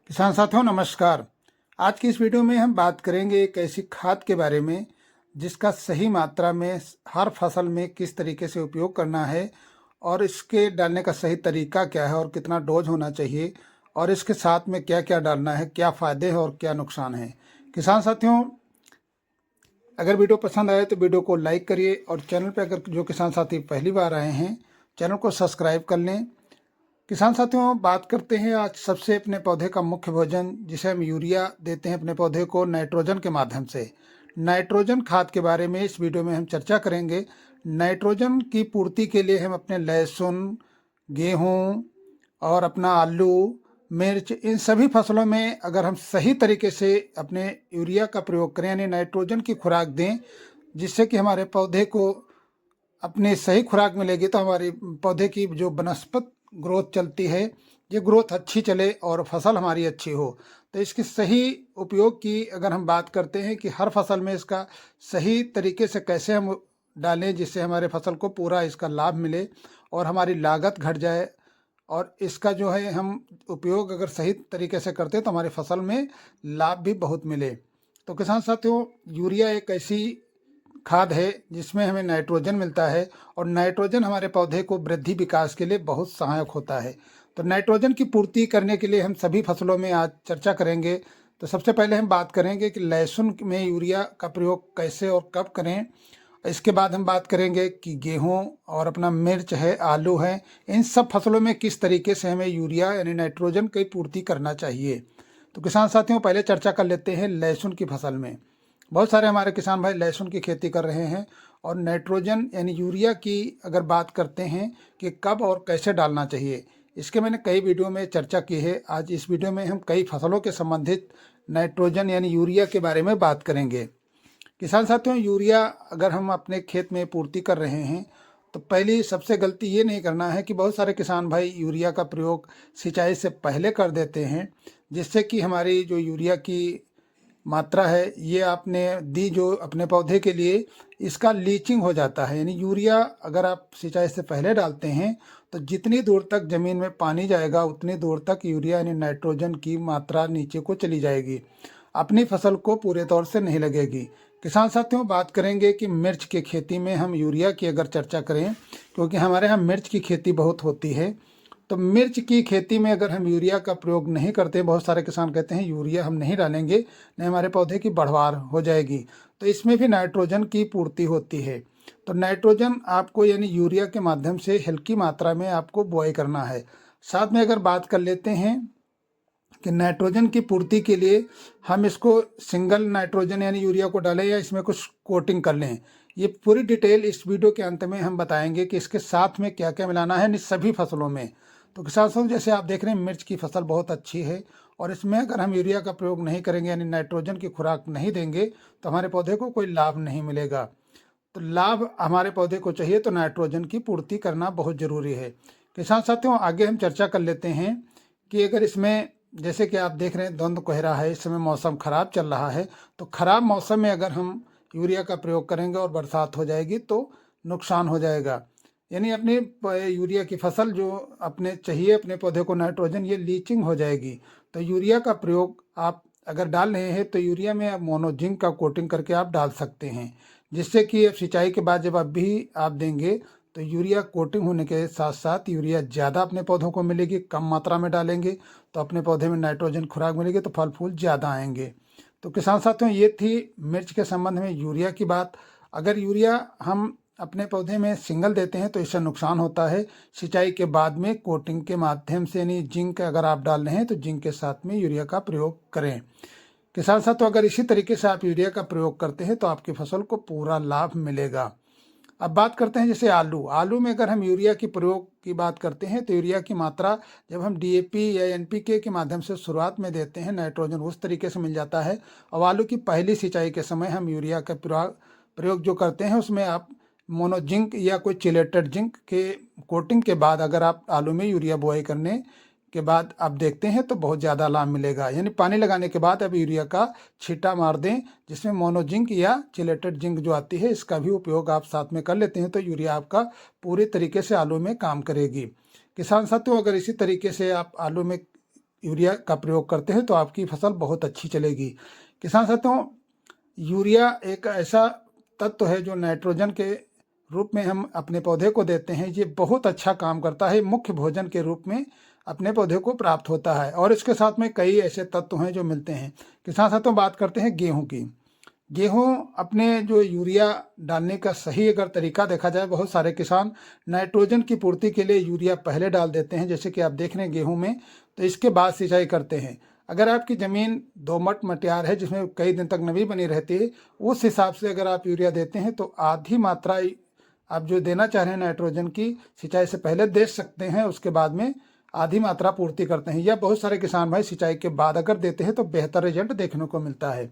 किसान साथियों नमस्कार। आज की इस वीडियो में हम बात करेंगे एक ऐसी खाद के बारे में जिसका सही मात्रा में हर फसल में किस तरीके से उपयोग करना है और इसके डालने का सही तरीका क्या है और कितना डोज होना चाहिए और इसके साथ में क्या क्या डालना है, क्या फ़ायदे हैं और क्या नुकसान है। किसान साथियों, अगर वीडियो पसंद आए तो वीडियो को लाइक करिए और चैनल पर अगर जो किसान साथी पहली बार आए हैं चैनल को सब्सक्राइब कर लें। किसान साथियों, बात करते हैं आज सबसे अपने पौधे का मुख्य भोजन जिसे हम यूरिया देते हैं अपने पौधे को नाइट्रोजन के माध्यम से। नाइट्रोजन खाद के बारे में इस वीडियो में हम चर्चा करेंगे। नाइट्रोजन की पूर्ति के लिए हम अपने लहसुन, गेहूं और अपना आलू, मिर्च, इन सभी फसलों में अगर हम सही तरीके से अपने यूरिया का प्रयोग करें यानी नाइट्रोजन की खुराक दें जिससे कि हमारे पौधे को अपनी सही खुराक मिलेगी तो हमारी पौधे की जो वनस्पत ग्रोथ चलती है ये ग्रोथ अच्छी चले और फसल हमारी अच्छी हो। तो इसकी सही उपयोग की अगर हम बात करते हैं कि हर फसल में इसका सही तरीके से कैसे हम डालें जिससे हमारे फसल को पूरा इसका लाभ मिले और हमारी लागत घट जाए और इसका जो है हम उपयोग अगर सही तरीके से करते हैं तो हमारी फसल में लाभ भी बहुत मिले। तो किसान साथियों, यूरिया एक ऐसी खाद है जिसमें हमें नाइट्रोजन मिलता है और नाइट्रोजन हमारे पौधे को वृद्धि विकास के लिए बहुत सहायक होता है। तो नाइट्रोजन की पूर्ति करने के लिए हम सभी फसलों में आज चर्चा करेंगे। तो सबसे पहले हम बात करेंगे कि लहसुन में यूरिया का प्रयोग कैसे और कब करें। इसके बाद हम बात करेंगे कि गेहूं और अपना मिर्च है, आलू है, इन सब फसलों में किस तरीके से हमें यूरिया यानी नाइट्रोजन की पूर्ति करना चाहिए। तो किसान साथियों, पहले चर्चा कर लेते हैं लहसुन की फसल में। बहुत सारे हमारे किसान भाई लहसुन की खेती कर रहे हैं और नाइट्रोजन यानी यूरिया की अगर बात करते हैं कि कब और कैसे डालना चाहिए, इसके मैंने कई वीडियो में चर्चा की है। आज इस वीडियो में हम कई फसलों के संबंधित नाइट्रोजन यानी यूरिया के बारे में बात करेंगे। किसान साथियों, यूरिया अगर हम अपने खेत में पूर्ति कर रहे हैं तो पहली सबसे गलती ये नहीं करना है कि बहुत सारे किसान भाई यूरिया का प्रयोग सिंचाई से पहले कर देते हैं जिससे कि हमारी जो यूरिया की मात्रा है ये आपने दी जो अपने पौधे के लिए, इसका लीचिंग हो जाता है। यानी यूरिया अगर आप सिंचाई से पहले डालते हैं तो जितनी दूर तक ज़मीन में पानी जाएगा उतनी दूर तक यूरिया यानी नाइट्रोजन की मात्रा नीचे को चली जाएगी, अपनी फसल को पूरे तौर से नहीं लगेगी। किसान साथियों, बात करेंगे कि मिर्च की खेती में हम यूरिया की अगर चर्चा करें, क्योंकि हमारे यहाँ मिर्च की खेती बहुत होती है। तो मिर्च की खेती में अगर हम यूरिया का प्रयोग नहीं करते, बहुत सारे किसान कहते हैं यूरिया हम नहीं डालेंगे, नहीं हमारे पौधे की बढ़वार हो जाएगी, तो इसमें भी नाइट्रोजन की पूर्ति होती है। तो नाइट्रोजन आपको यानी यूरिया के माध्यम से हल्की मात्रा में आपको बुआई करना है। साथ में अगर बात कर लेते हैं कि नाइट्रोजन की पूर्ति के लिए हम इसको सिंगल नाइट्रोजन यानी यूरिया को डालें या इसमें कुछ कोटिंग कर लें, ये पूरी डिटेल इस वीडियो के अंत में हम बताएंगे कि इसके साथ में क्या क्या मिलाना है सभी फसलों में। तो किसान साथियों, जैसे आप देख रहे हैं मिर्च की फसल बहुत अच्छी है और इसमें अगर हम यूरिया का प्रयोग नहीं करेंगे यानी नाइट्रोजन की खुराक नहीं देंगे तो हमारे पौधे को कोई लाभ नहीं मिलेगा। तो लाभ हमारे पौधे को चाहिए तो नाइट्रोजन की पूर्ति करना बहुत ज़रूरी है। किसान साथियों, आगे हम चर्चा कर लेते हैं कि अगर इसमें जैसे कि आप देख रहे हैं धुंध कोहरा है, इस समय मौसम ख़राब चल रहा है, तो ख़राब मौसम में अगर हम यूरिया का प्रयोग करेंगे और बरसात हो जाएगी तो नुकसान हो जाएगा। यानी अपनी यूरिया की फसल जो अपने चाहिए अपने पौधे को नाइट्रोजन, ये लीचिंग हो जाएगी। तो यूरिया का प्रयोग आप अगर डाल रहे हैं तो यूरिया में आप मोनोजिंक का कोटिंग करके आप डाल सकते हैं, जिससे कि सिंचाई के बाद जब आप भी आप देंगे तो यूरिया कोटिंग होने के साथ साथ यूरिया ज़्यादा अपने पौधों को मिलेगी। कम मात्रा में डालेंगे तो अपने पौधे में नाइट्रोजन खुराक मिलेगी तो फल फूल ज़्यादा आएंगे। तो किसान साथियों, ये थी मिर्च के संबंध में यूरिया की बात। अगर यूरिया हम अपने पौधे में सिंगल देते हैं तो इससे नुकसान होता है। सिंचाई के बाद में कोटिंग के माध्यम से यानी जिंक अगर आप डाल रहे हैं तो जिंक के साथ में यूरिया का प्रयोग करें। किसान साथियों, अगर इसी तरीके से आप यूरिया का प्रयोग करते हैं तो आपकी फसल को पूरा लाभ मिलेगा। अब बात करते हैं जैसे आलू में अगर हम यूरिया की प्रयोग की बात करते हैं तो यूरिया की मात्रा जब हम डीएपी या एनपीके के माध्यम से शुरुआत में देते हैं नाइट्रोजन उस तरीके से मिल जाता है। और आलू की पहली सिंचाई के समय हम यूरिया का प्रयोग जो करते हैं उसमें आप मोनोजिंक या कोई चिलेटेड जिंक के कोटिंग के बाद अगर आप आलू में यूरिया बुआई करने के बाद आप देखते हैं तो बहुत ज़्यादा लाभ मिलेगा। यानी पानी लगाने के बाद अब यूरिया का छींटा मार दें जिसमें मोनोजिंक या चिलेटेड जिंक जो आती है इसका भी उपयोग आप साथ में कर लेते हैं तो यूरिया आपका पूरी तरीके से आलू में काम करेगी। किसान साथियों, अगर इसी तरीके से आप आलू में यूरिया का प्रयोग करते हैं तो आपकी फसल बहुत अच्छी चलेगी। किसान साथियों, यूरिया एक ऐसा तत्व है जो नाइट्रोजन के रूप में हम अपने पौधे को देते हैं। ये बहुत अच्छा काम करता है, मुख्य भोजन के रूप में अपने पौधे को प्राप्त होता है और इसके साथ में कई ऐसे तत्व हैं जो मिलते हैं। किसान साथियों, बात करते हैं गेहूं की। गेहूं अपने जो यूरिया डालने का सही अगर तरीका देखा जाए, बहुत सारे किसान नाइट्रोजन की पूर्ति के लिए यूरिया पहले डाल देते हैं, जैसे कि आप देख रहे हैं गेहूं में, तो इसके बाद सिंचाई करते हैं। अगर आपकी ज़मीन दोमट मटियार है जिसमें कई दिन तक नमी बनी रहती है, उस हिसाब से अगर आप यूरिया देते हैं तो आधी मात्रा आप जो देना चाह रहे हैं नाइट्रोजन की, सिंचाई से पहले दे सकते हैं, उसके बाद में आधी मात्रा पूर्ति करते हैं। या बहुत सारे किसान भाई सिंचाई के बाद अगर देते हैं तो बेहतर रिजल्ट देखने को मिलता है।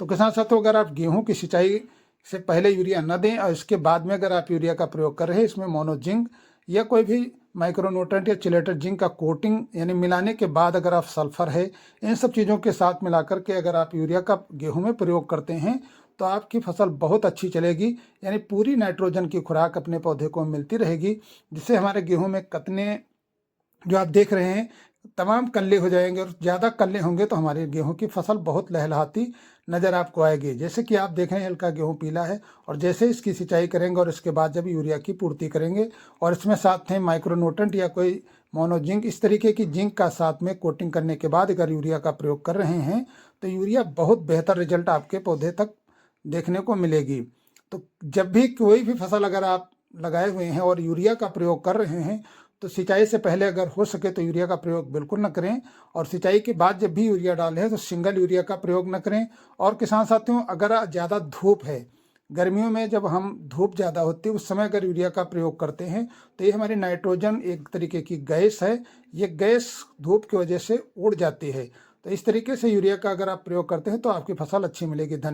तो किसान साथियों, अगर आप गेहूं की सिंचाई से पहले यूरिया न दें और इसके बाद में अगर आप यूरिया का प्रयोग कर रहे हैं, इसमें मोनोजिंक या कोई भी माइक्रोन्यूट्रेंट या चिलेटेड जिंक का कोटिंग यानी मिलाने के बाद अगर आप सल्फर है, इन सब चीज़ों के साथ मिलाकर के अगर आप यूरिया का गेहूं में प्रयोग करते हैं तो आपकी फसल बहुत अच्छी चलेगी। यानी पूरी नाइट्रोजन की खुराक अपने पौधे को मिलती रहेगी, जिससे हमारे गेहूं में कतने जो आप देख रहे हैं तमाम कल्ले हो जाएंगे और ज़्यादा कल्ले होंगे तो हमारे गेहूं की फसल बहुत लहलहाती नज़र आपको आएगी। जैसे कि आप देख रहे हैं हल्का गेहूं पीला है, और जैसे इसकी सिंचाई करेंगे और इसके बाद जब यूरिया की पूर्ति करेंगे और इसमें साथ में माइक्रोन्यूट्रेंट या कोई मोनोजिंक इस तरीके की जिंक का साथ में कोटिंग करने के बाद अगर यूरिया का प्रयोग कर रहे हैं तो यूरिया बहुत बेहतर रिजल्ट आपके पौधे तक देखने को मिलेगी। तो जब भी कोई भी फसल अगर आप लगाए हुए हैं और यूरिया का प्रयोग कर रहे हैं तो सिंचाई से पहले अगर हो सके तो यूरिया का प्रयोग बिल्कुल न करें, और सिंचाई के बाद जब भी यूरिया डालें तो सिंगल यूरिया का प्रयोग न करें। और किसान साथियों, अगर ज़्यादा धूप है, गर्मियों में जब हम धूप ज़्यादा होती है उस समय अगर यूरिया का प्रयोग करते हैं तो ये हमारी नाइट्रोजन एक तरीके की गैस है, ये गैस धूप की वजह से उड़ जाती है। तो इस तरीके से यूरिया का अगर आप प्रयोग करते हैं तो आपकी फसल अच्छी मिलेगी। धन्यवाद।